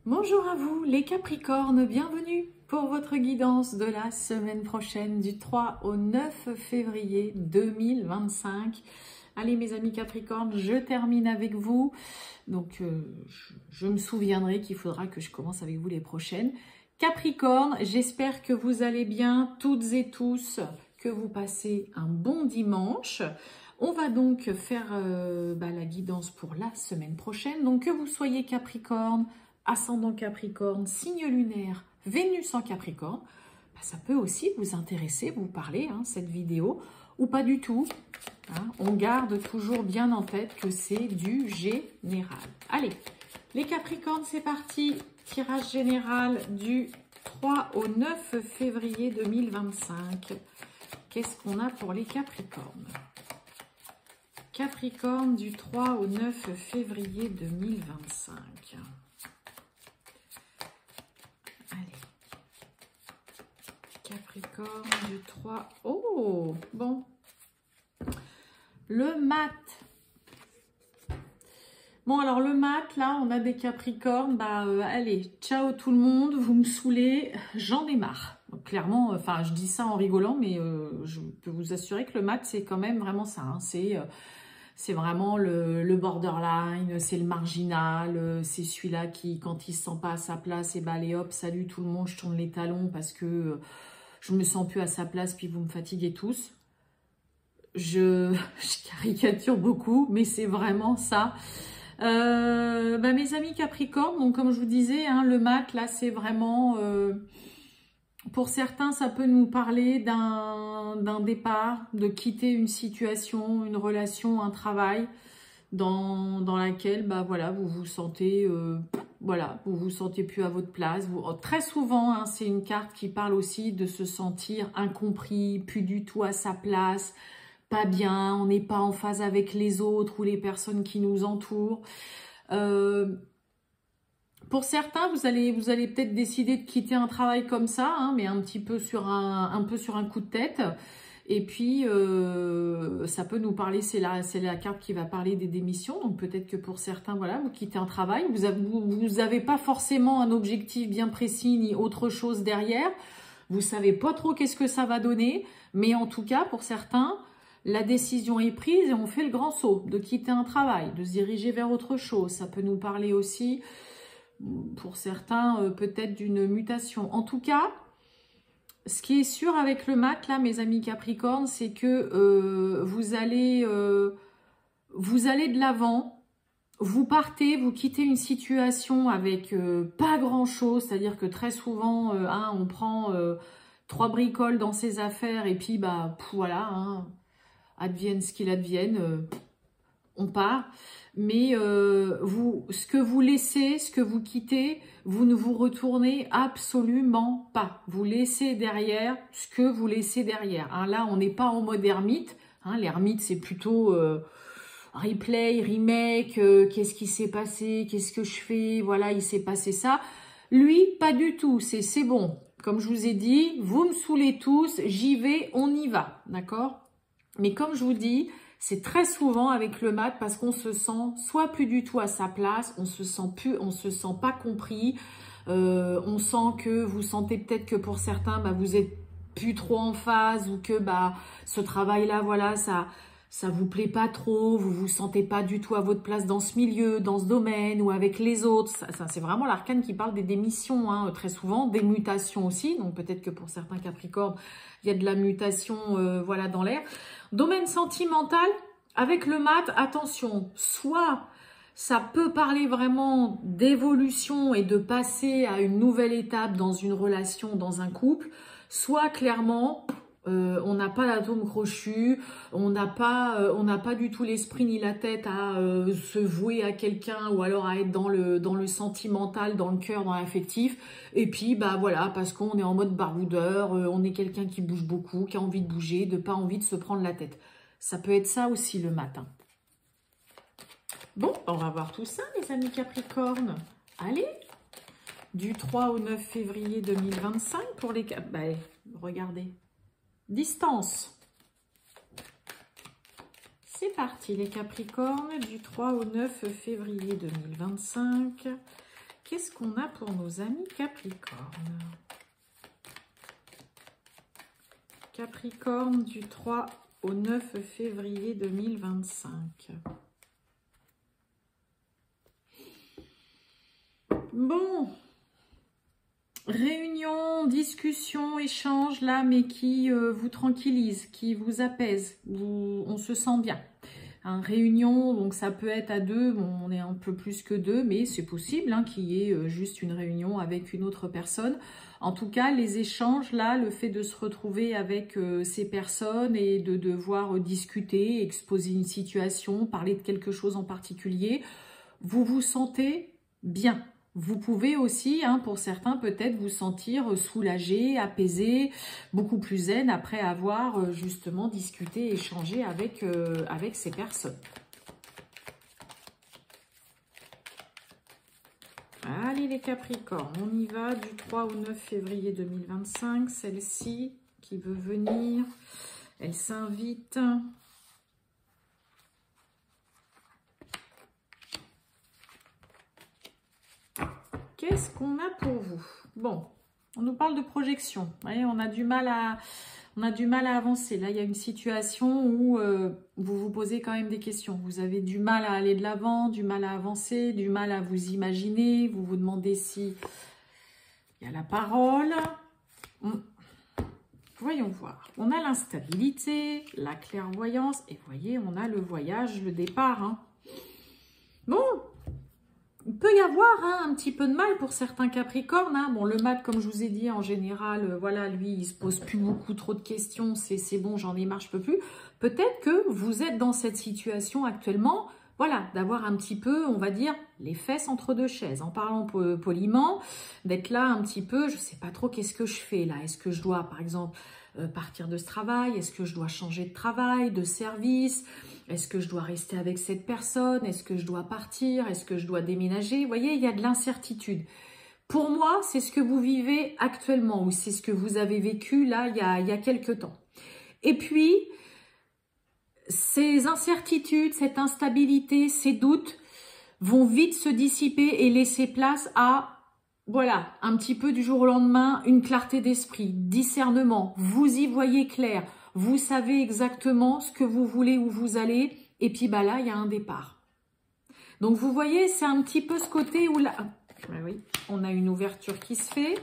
Bonjour à vous les Capricornes, bienvenue pour votre guidance de la semaine prochaine du 3 au 9 février 2025. Allez mes amis Capricornes, je termine avec vous. Donc je me souviendrai qu'il faudra que je commence avec vous les prochaines. Capricorne, j'espère que vous allez bien toutes et tous, que vous passez un bon dimanche. On va donc faire la guidance pour la semaine prochaine. Donc que vous soyez Capricorne, ascendant Capricorne, signe lunaire, Vénus en Capricorne, ça peut aussi vous intéresser, vous parler, cette vidéo, ou pas du tout. On garde toujours bien en tête que c'est du général. Allez, les Capricornes, c'est parti. Tirage général du 3 au 9 février 2025. Qu'est-ce qu'on a pour les Capricornes? Capricorne du 3 au 9 février 2025. Capricorne du 3. Oh, bon. Le mat. Bon, alors le mat, là, on a des Capricornes. Allez, ciao tout le monde, vous me saoulez, j'en ai marre. Donc, clairement, enfin, je dis ça en rigolant, mais je peux vous assurer que le mat, c'est quand même vraiment ça. C'est vraiment le borderline, c'est le marginal, c'est celui-là qui, quand il se sent pas à sa place, et allez hop, salut tout le monde, je tourne les talons parce que je me sens plus à sa place, puis vous me fatiguez tous. Je caricature beaucoup, mais c'est vraiment ça. Mes amis Capricorne, donc comme je vous disais, le mat, là, c'est vraiment... pour certains, ça peut nous parler d'un départ, de quitter une situation, une relation, un travail dans laquelle, vous vous sentez... vous vous sentez plus à votre place. Très souvent, c'est une carte qui parle aussi de se sentir incompris, plus du tout à sa place, pas bien, on n'est pas en phase avec les autres ou les personnes qui nous entourent. Pour certains, vous allez peut-être décider de quitter un travail comme ça, mais un petit peu sur un coup de tête. Et puis, ça peut nous parler, c'est la carte qui va parler des démissions. Donc, peut-être que pour certains, voilà, vous quittez un travail. Vous avez pas forcément un objectif bien précis ni autre chose derrière. Vous savez pas trop qu'est-ce que ça va donner. Mais en tout cas, pour certains, la décision est prise et on fait le grand saut de quitter un travail, de se diriger vers autre chose. Ça peut nous parler aussi, pour certains, peut-être d'une mutation. En tout cas, ce qui est sûr avec le mat, là, mes amis Capricorne, c'est que vous allez de l'avant, vous partez, vous quittez une situation avec pas grand-chose, c'est-à-dire que très souvent, on prend 3 bricoles dans ses affaires et puis, voilà, advienne ce qu'il advienne, on part. Mais ce que vous laissez, ce que vous quittez, vous ne vous retournez absolument pas. Vous laissez derrière ce que vous laissez derrière. Là, on n'est pas en mode ermite. L'ermite, c'est plutôt replay, remake, qu'est-ce qui s'est passé, qu'est-ce que je fais, voilà, il s'est passé ça. Lui, pas du tout, c'est bon. Comme je vous ai dit, vous me saoulez tous, j'y vais, on y va, d'accord? Mais comme je vous dis, c'est très souvent avec le mat parce qu'on se sent soit plus du tout à sa place, on se sent pas compris, on sent que vous sentez peut-être que pour certains, vous êtes plus trop en phase ou que ce travail-là, voilà, ça vous plaît pas trop, vous vous sentez pas du tout à votre place dans ce milieu, dans ce domaine ou avec les autres. Ça c'est vraiment l'arcane qui parle des démissions, très souvent, des mutations aussi. Donc peut-être que pour certains Capricornes, il y a de la mutation, voilà, dans l'air. Domaine sentimental, avec le mat, attention, soit ça peut parler vraiment d'évolution et de passer à une nouvelle étape dans une relation, dans un couple, soit clairement, on n'a pas l'atome crochu, on n'a pas du tout l'esprit ni la tête à se vouer à quelqu'un ou alors à être dans le sentimental, dans le cœur, dans l'affectif. Et puis, voilà, parce qu'on est en mode baroudeur, on est quelqu'un qui bouge beaucoup, qui a envie de bouger, de pas envie de se prendre la tête. Ça peut être ça aussi le matin. Bon, on va voir tout ça, les amis Capricorne. Allez, du 3 au 9 février 2025 pour les... regardez. Distance. C'est parti les Capricornes, du 3 au 9 février 2025. qu'est-ce qu'on a pour nos amis Capricorne? Capricorne du 3 au 9 février 2025. Bon, réunion, discussion, échange là, mais qui vous tranquillise, qui vous apaise, on se sent bien. Réunion, donc ça peut être à deux, bon, on est un peu plus que deux, mais c'est possible hein, qu'il y ait juste une réunion avec une autre personne. En tout cas, les échanges, là, le fait de se retrouver avec ces personnes et de devoir discuter, exposer une situation, parler de quelque chose en particulier, vous vous sentez bien. Vous pouvez aussi, hein, pour certains, peut-être vous sentir soulagé, apaisé, beaucoup plus zen après avoir justement discuté, échangé avec ces personnes. Allez les Capricornes, on y va du 3 au 9 février 2025. Celle-ci qui veut venir, elle s'invite. Qu'est-ce qu'on a pour vous? Bon, on nous parle de projection. Vous voyez, on a du mal à avancer. Là, il y a une situation où vous vous posez quand même des questions. Vous avez du mal à aller de l'avant, du mal à avancer, du mal à vous imaginer. Vous vous demandez si il y a la parole. Voyons voir. On a l'instabilité, la clairvoyance. Et vous voyez, on a le voyage, le départ. Hein. Bon, il peut y avoir hein, un petit peu de mal pour certains Capricornes. Hein. Bon, le mat, comme je vous ai dit, en général, voilà, lui, il se pose plus beaucoup trop de questions. C'est bon, j'en ai marre, je peux plus. Peut-être que vous êtes dans cette situation actuellement, voilà, d'avoir un petit peu, on va dire, les fesses entre deux chaises. En parlant poliment, d'être là un petit peu, je sais pas trop qu'est-ce que je fais là. Est-ce que je dois, par exemple, partir de ce travail? Est-ce que je dois changer de travail, de service? Est-ce que je dois rester avec cette personne? Est-ce que je dois partir? Est-ce que je dois déménager? Vous voyez, il y a de l'incertitude. Pour moi, c'est ce que vous vivez actuellement ou c'est ce que vous avez vécu là il y a quelques temps. Et puis, ces incertitudes, cette instabilité, ces doutes vont vite se dissiper et laisser place à voilà, un petit peu du jour au lendemain, une clarté d'esprit, discernement, vous y voyez clair, vous savez exactement ce que vous voulez, où vous allez, et puis bah là, il y a un départ. Donc vous voyez, c'est un petit peu ce côté où là, ben oui, on a une ouverture qui se fait,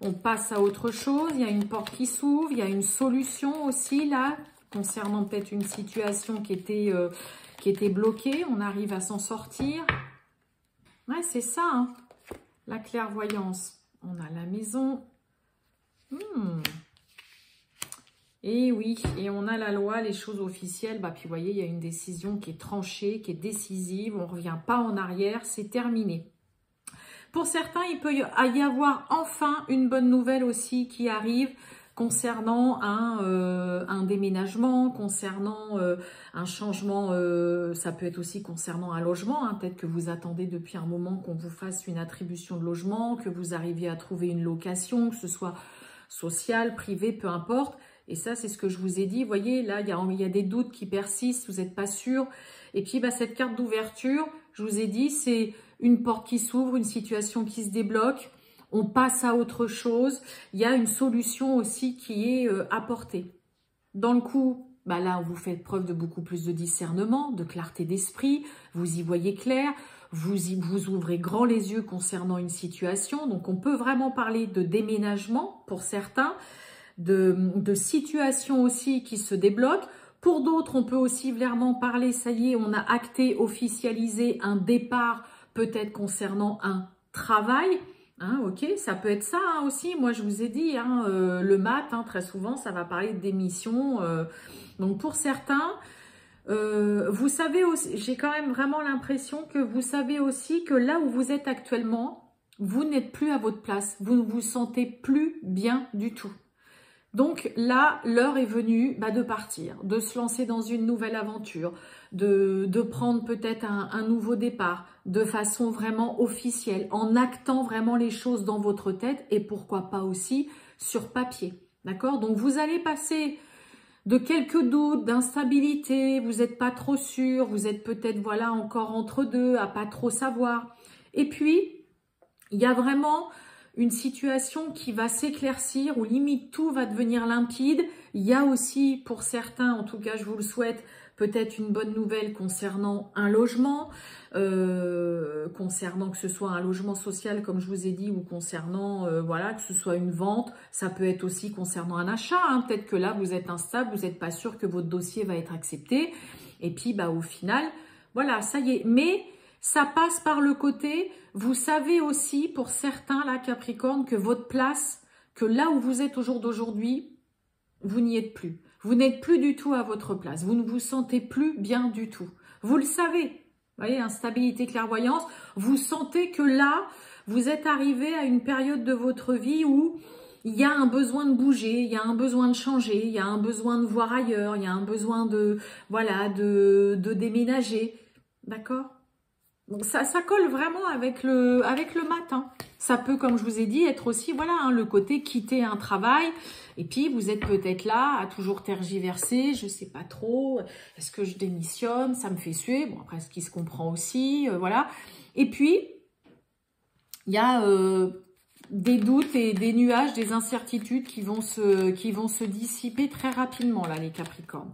on passe à autre chose, il y a une porte qui s'ouvre, il y a une solution aussi là, concernant peut-être une situation qui était bloquée, on arrive à s'en sortir. Ouais, c'est ça, hein. La clairvoyance, on a la maison. Et oui, et on a la loi, les choses officielles. Bah, puis vous voyez, il y a une décision qui est tranchée, qui est décisive. On ne revient pas en arrière, c'est terminé. Pour certains, il peut y avoir enfin une bonne nouvelle aussi qui arrive concernant un déménagement, concernant un changement, ça peut être aussi concernant un logement, hein, peut-être que vous attendez depuis un moment qu'on vous fasse une attribution de logement, que vous arriviez à trouver une location, que ce soit sociale, privée, peu importe. Et ça, c'est ce que je vous ai dit. Vous voyez, là, il y a des doutes qui persistent, vous n'êtes pas sûr. Et puis, bah, cette carte d'ouverture, je vous ai dit, c'est une porte qui s'ouvre, une situation qui se débloque. On passe à autre chose. Il y a une solution aussi qui est apportée. Dans le coup, bah là, vous faites preuve de beaucoup plus de discernement, de clarté d'esprit. Vous y voyez clair. Vous ouvrez grand les yeux concernant une situation. Donc, on peut vraiment parler de déménagement pour certains, de situation aussi qui se débloque. Pour d'autres, on peut aussi clairement parler, ça y est, on a acté, officialisé un départ, peut-être concernant un travail. Hein, ok, ça peut être ça hein, aussi. Moi, je vous ai dit, hein, le mat, hein, très souvent, ça va parler de démission. Donc, pour certains, vous savez aussi, j'ai quand même vraiment l'impression que vous savez aussi que là où vous êtes actuellement, vous n'êtes plus à votre place. Vous ne vous sentez plus bien du tout. Donc là, l'heure est venue de partir, de se lancer dans une nouvelle aventure, de prendre peut-être un nouveau départ de façon vraiment officielle, en actant vraiment les choses dans votre tête et pourquoi pas aussi sur papier. D'accord? Donc vous allez passer de quelques doutes, d'instabilité, vous n'êtes pas trop sûr, vous êtes peut-être voilà encore entre deux, à pas trop savoir. Et puis, Il y a vraiment une situation qui va s'éclaircir, où limite tout va devenir limpide. Il y a aussi, pour certains, en tout cas je vous le souhaite, peut-être une bonne nouvelle concernant un logement, concernant que ce soit un logement social comme je vous ai dit, ou concernant voilà, que ce soit une vente. Ça peut être aussi concernant un achat, hein. Peut-être que là vous êtes instable, vous n'êtes pas sûr que votre dossier va être accepté, et puis bah au final, voilà, ça y est. Mais ça passe par le côté, vous savez aussi pour certains là Capricorne que votre place, que là où vous êtes au jour d'aujourd'hui, vous n'y êtes plus. Vous n'êtes plus du tout à votre place. Vous ne vous sentez plus bien du tout. Vous le savez. Vous voyez, instabilité, clairvoyance. Vous sentez que là, vous êtes arrivé à une période de votre vie où il y a un besoin de bouger, il y a un besoin de changer, il y a un besoin de voir ailleurs, il y a un besoin de, voilà, de déménager. D'accord ? Donc ça colle vraiment avec le matin. Ça peut, comme je vous ai dit, être aussi, voilà, hein, le côté quitter un travail. Et puis, vous êtes peut-être là à toujours tergiverser. Je sais pas trop. Est-ce que je démissionne? Ça me fait suer. Bon, après, ce qui se comprend aussi, voilà. Et puis, il y a des doutes et des nuages, des incertitudes qui vont se dissiper très rapidement, là, les Capricornes.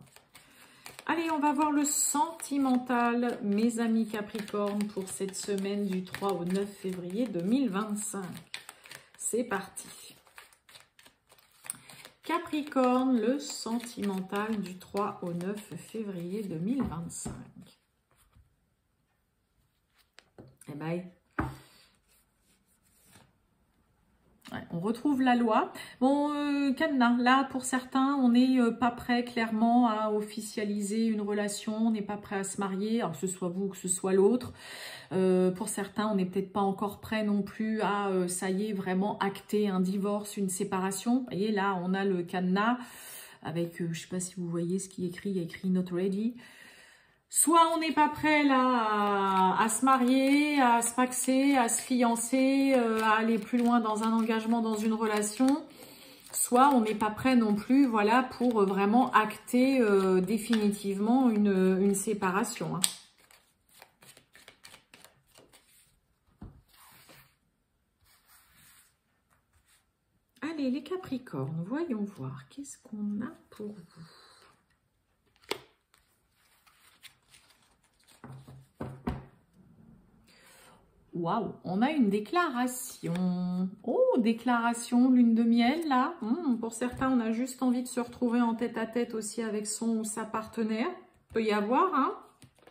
Allez, on va voir le sentimental, mes amis Capricorne, pour cette semaine du 3 au 9 février 2025. C'est parti. Capricorne, le sentimental du 3 au 9 février 2025. Eh ben, ouais, on retrouve la loi. Bon, cadenas, là, pour certains, on n'est pas prêt clairement à officialiser une relation, on n'est pas prêt à se marier, alors que ce soit vous ou que ce soit l'autre. Pour certains, on n'est peut-être pas encore prêt non plus à, ça y est, vraiment acter un divorce, une séparation. Vous voyez, là, on a le cadenas avec, je ne sais pas si vous voyez ce qui est écrit, il y a écrit « Not ready ». Soit on n'est pas prêt là à se marier, à se paxer, à se fiancer, à aller plus loin dans un engagement, dans une relation. Soit on n'est pas prêt non plus, voilà, pour vraiment acter définitivement une séparation, hein. Allez, les Capricornes, voyons voir, qu'est-ce qu'on a pour vous? Waouh, on a une déclaration. Oh, déclaration, lune de miel, là. Pour certains, on a juste envie de se retrouver en tête-à-tête aussi avec son ou sa partenaire. Peut y avoir, hein,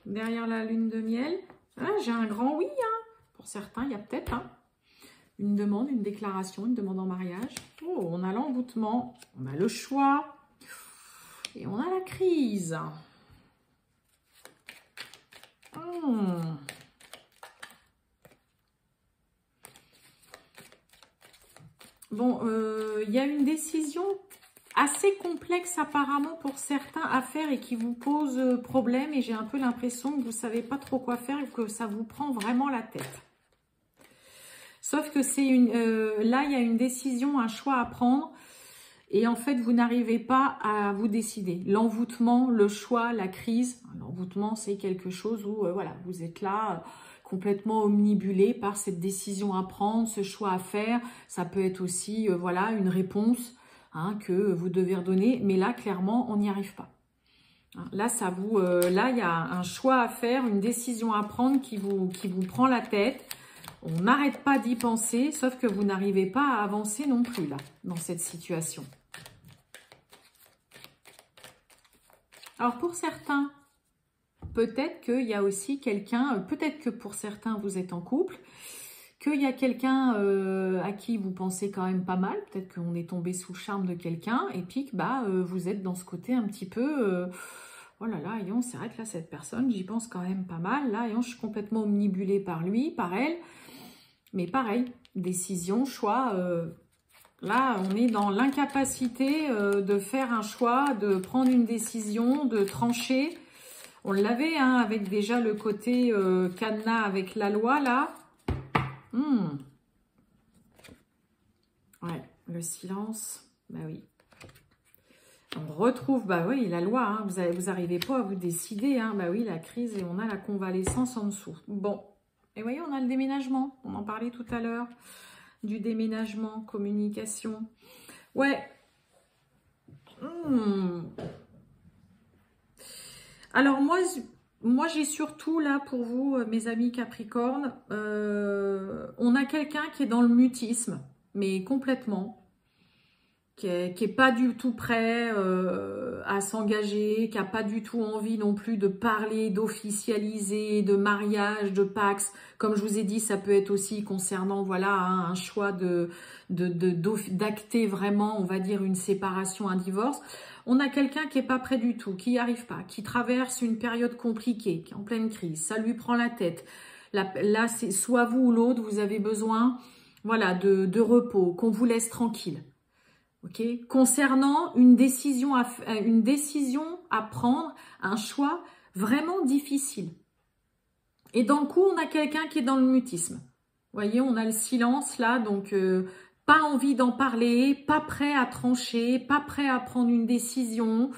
derrière la lune de miel. Ah, j'ai un grand oui, hein. Pour certains, il y a peut-être, hein, une demande, une déclaration, une demande en mariage. Oh, on a l'envoûtement, on a le choix et on a la crise. Bon, il y a une décision assez complexe apparemment pour certains à faire et qui vous pose problème. Et j'ai un peu l'impression que vous ne savez pas trop quoi faire et que ça vous prend vraiment la tête. Sauf que c'est là, il y a une décision, un choix à prendre. Et en fait, vous n'arrivez pas à vous décider. L'envoûtement, le choix, la crise. L'envoûtement, c'est quelque chose où voilà, vous êtes là... complètement omnibulé par cette décision à prendre, ce choix à faire. Ça peut être aussi voilà, une réponse, hein, que vous devez redonner. Mais là, clairement, on n'y arrive pas. Là, là, il y a un choix à faire, une décision à prendre qui vous prend la tête. On n'arrête pas d'y penser, sauf que vous n'arrivez pas à avancer non plus, là, dans cette situation. Alors, pour certains... peut-être qu'il y a aussi quelqu'un, peut-être que pour certains vous êtes en couple, qu'il y a quelqu'un à qui vous pensez quand même pas mal, peut-être qu'on est tombé sous le charme de quelqu'un, et puis que bah, vous êtes dans ce côté un petit peu, oh là là, c'est vrai que là cette personne, j'y pense quand même pas mal, là, je suis complètement omnibulée par lui, par elle, mais pareil, décision, choix, là on est dans l'incapacité de faire un choix, de prendre une décision, de trancher. On l'avait, hein, avec déjà le côté cadenas avec la loi, là. Ouais, le silence, bah oui. On retrouve, bah oui, la loi, hein, vous n'arrivez pas à vous décider, hein, bah oui, la crise, et on a la convalescence en dessous. Bon, Et voyez, on a le déménagement. On en parlait tout à l'heure. Du déménagement, communication. Ouais. Alors moi j'ai surtout là pour vous, mes amis Capricorne, on a quelqu'un qui est dans le mutisme, mais complètement. Qui est pas du tout prêt à s'engager, qui a pas du tout envie non plus de parler, d'officialiser, de mariage, de pax. Comme je vous ai dit, ça peut être aussi concernant voilà un choix d'acter vraiment, on va dire, une séparation, un divorce. On a quelqu'un qui est pas prêt du tout, qui n'y arrive pas, qui traverse une période compliquée, qui est en pleine crise. Ça lui prend la tête. Là c'est soit vous ou l'autre, vous avez besoin voilà de repos, qu'on vous laisse tranquille. Okay. Concernant une décision à prendre, un choix vraiment difficile. Et dans le coup, on a quelqu'un qui est dans le mutisme. Vous voyez, on a le silence là, donc pas envie d'en parler, pas prêt à trancher, pas prêt à prendre une décision.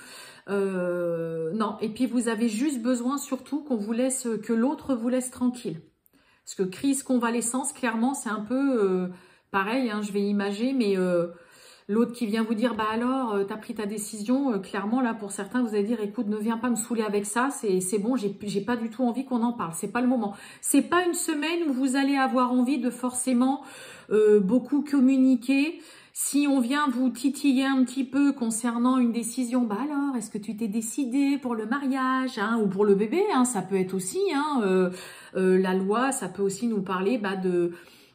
Non, et puis vous avez juste besoin surtout qu'on vous laisse, que l'autre vous laisse tranquille. Parce que crise convalescence, clairement, c'est un peu pareil, hein, je vais imager, mais... l'autre qui vient vous dire, bah alors, t'as pris ta décision, clairement, là, pour certains, vous allez dire, écoute, ne viens pas me saouler avec ça, c'est bon, j'ai pas du tout envie qu'on en parle, c'est pas le moment. C'est pas une semaine où vous allez avoir envie de forcément beaucoup communiquer. Si on vient vous titiller un petit peu concernant une décision, bah alors, est-ce que tu t'es décidé pour le mariage, hein, ou pour le bébé, hein, ça peut être aussi, hein, la loi, ça peut aussi nous parler, bah,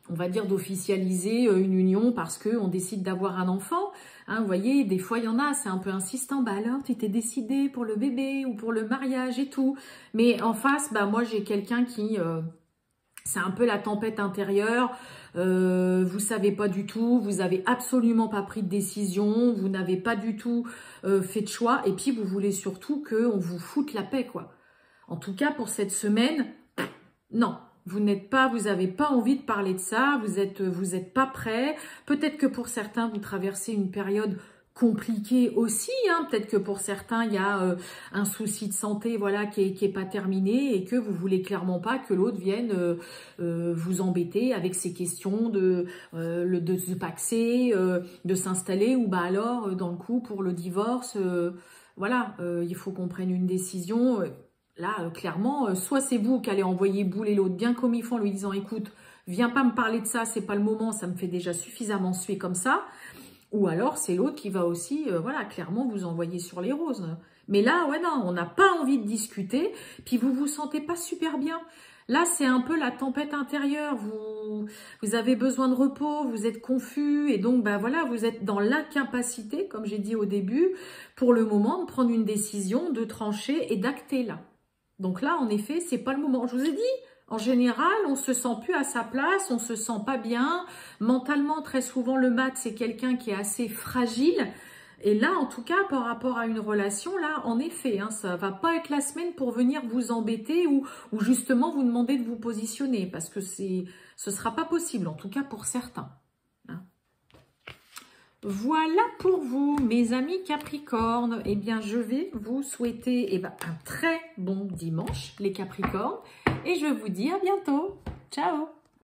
on va dire d'officialiser une union parce qu'on décide d'avoir un enfant. Hein, vous voyez, des fois, il y en a, c'est un peu insistant. Bah alors, tu t'es décidé pour le bébé ou pour le mariage et tout. Mais en face, bah moi, j'ai quelqu'un qui... c'est un peu la tempête intérieure. Vous savez pas du tout. Vous avez absolument pas pris de décision. Vous n'avez pas du tout fait de choix. Et puis, vous voulez surtout qu'on vous foute la paix, quoi. En tout cas, pour cette semaine, non. Vous n'avez pas envie de parler de ça, vous êtes pas prêt. Peut-être que pour certains, vous traversez une période compliquée aussi. Hein. Peut-être que pour certains, il y a un souci de santé voilà, qui est pas terminé et que vous voulez clairement pas que l'autre vienne vous embêter avec ces questions de se paxer, de s'installer ou bah alors, dans le coup, pour le divorce, voilà, il faut qu'on prenne une décision. Là, clairement, soit c'est vous qui allez envoyer bouler l'autre bien comme il faut en lui disant « Écoute, viens pas me parler de ça, c'est pas le moment, ça me fait déjà suffisamment suer comme ça. » Ou alors, c'est l'autre qui va aussi, voilà, clairement vous envoyer sur les roses. Mais là, ouais, non, on n'a pas envie de discuter, puis vous vous sentez pas super bien. Là, c'est un peu la tempête intérieure. Vous avez besoin de repos, vous êtes confus et donc, ben voilà, vous êtes dans l'incapacité, comme j'ai dit au début, pour le moment, de prendre une décision, de trancher et d'acter là. Donc là, en effet, c'est pas le moment. Je vous ai dit, en général, on se sent plus à sa place, on se sent pas bien. Mentalement, très souvent, le mat, c'est quelqu'un qui est assez fragile. Et là, en tout cas, par rapport à une relation, là, en effet, hein, ça va pas être la semaine pour venir vous embêter ou justement vous demander de vous positionner parce que ce sera pas possible, en tout cas pour certains. Voilà pour vous, mes amis Capricornes. Eh bien, je vais vous souhaiter un très bon dimanche, les Capricornes. Et je vous dis à bientôt. Ciao!